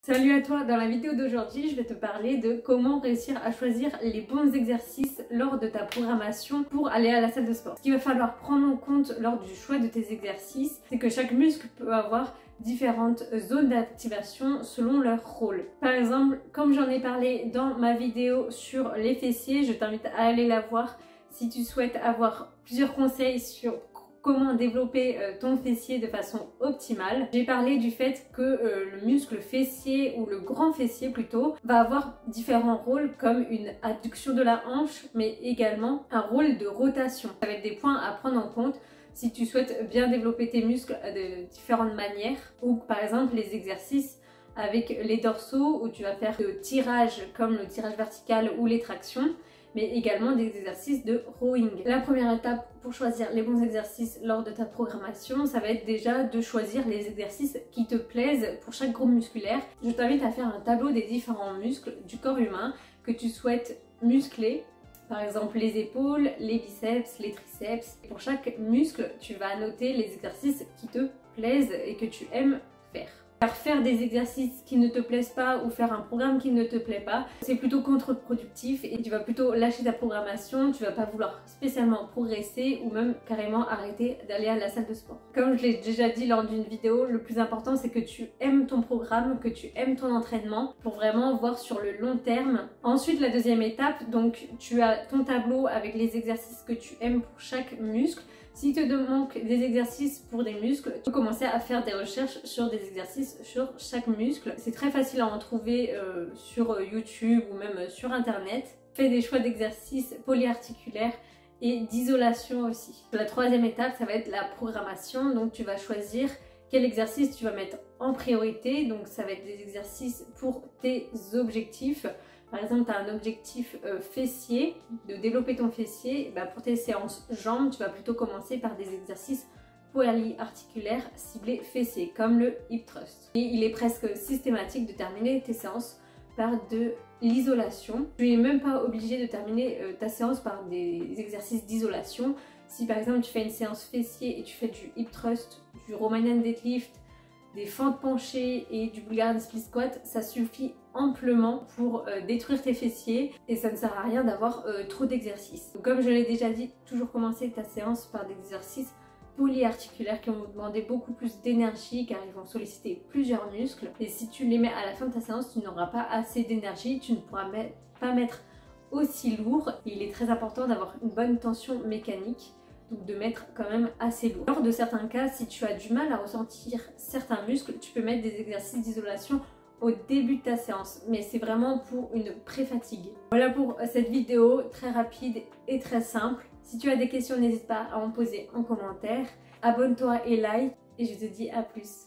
Salut à toi, dans la vidéo d'aujourd'hui je vais te parler de comment réussir à choisir les bons exercices lors de ta programmation pour aller à la salle de sport. Ce qu'il va falloir prendre en compte lors du choix de tes exercices, c'est que chaque muscle peut avoir différentes zones d'activation selon leur rôle. Par exemple, comme j'en ai parlé dans ma vidéo sur les fessiers, je t'invite à aller la voir si tu souhaites avoir plusieurs conseils sur comment développer ton fessier de façon optimale. J'ai parlé du fait que le muscle fessier, ou le grand fessier plutôt, va avoir différents rôles comme une adduction de la hanche, mais également un rôle de rotation. Ça va être des points à prendre en compte si tu souhaites bien développer tes muscles de différentes manières, ou par exemple les exercices avec les dorsaux où tu vas faire de tirage comme le tirage vertical ou les tractions, mais également des exercices de rowing. La première étape pour choisir les bons exercices lors de ta programmation, ça va être déjà de choisir les exercices qui te plaisent pour chaque groupe musculaire. Je t'invite à faire un tableau des différents muscles du corps humain que tu souhaites muscler. Par exemple les épaules, les biceps, les triceps. Pour chaque muscle, tu vas annoter les exercices qui te plaisent et que tu aimes faire. Faire des exercices qui ne te plaisent pas ou faire un programme qui ne te plaît pas, c'est plutôt contre-productif et tu vas plutôt lâcher ta programmation, tu vas pas vouloir spécialement progresser ou même carrément arrêter d'aller à la salle de sport. Comme je l'ai déjà dit lors d'une vidéo, le plus important c'est que tu aimes ton programme, que tu aimes ton entraînement pour vraiment voir sur le long terme. Ensuite, la deuxième étape, donc tu as ton tableau avec les exercices que tu aimes pour chaque muscle. S'il te manque des exercices pour des muscles, tu peux commencer à faire des recherches sur des exercices sur chaque muscle. C'est très facile à en trouver sur YouTube ou même sur internet. Fais des choix d'exercices polyarticulaires et d'isolation aussi. La troisième étape, ça va être la programmation. Donc tu vas choisir quel exercice tu vas mettre en priorité. Donc ça va être des exercices pour tes objectifs. Par exemple, tu as un objectif fessier, de développer ton fessier. Bah, pour tes séances jambes, tu vas plutôt commencer par des exercices polyarticulaires ciblés fessiers, comme le hip thrust. Et il est presque systématique de terminer tes séances par de l'isolation. Tu n'es même pas obligé de terminer ta séance par des exercices d'isolation. Si par exemple tu fais une séance fessier et tu fais du hip thrust, du Romanian deadlift, des fentes penchées et du Bulgarian split squat, ça suffit amplement pour détruire tes fessiers et ça ne sert à rien d'avoir trop d'exercices. Comme je l'ai déjà dit, toujours commencer ta séance par des exercices polyarticulaires qui vont vous demander beaucoup plus d'énergie car ils vont solliciter plusieurs muscles, et si tu les mets à la fin de ta séance, tu n'auras pas assez d'énergie, tu ne pourras pas mettre aussi lourd. Il est très important d'avoir une bonne tension mécanique, donc de mettre quand même assez lourd. Lors de certains cas, si tu as du mal à ressentir certains muscles, tu peux mettre des exercices d'isolation au début de ta séance, mais c'est vraiment pour une pré-fatigue. Voilà pour cette vidéo très rapide et très simple. Si tu as des questions, n'hésite pas à en poser en commentaire. Abonne-toi et like, et je te dis à plus.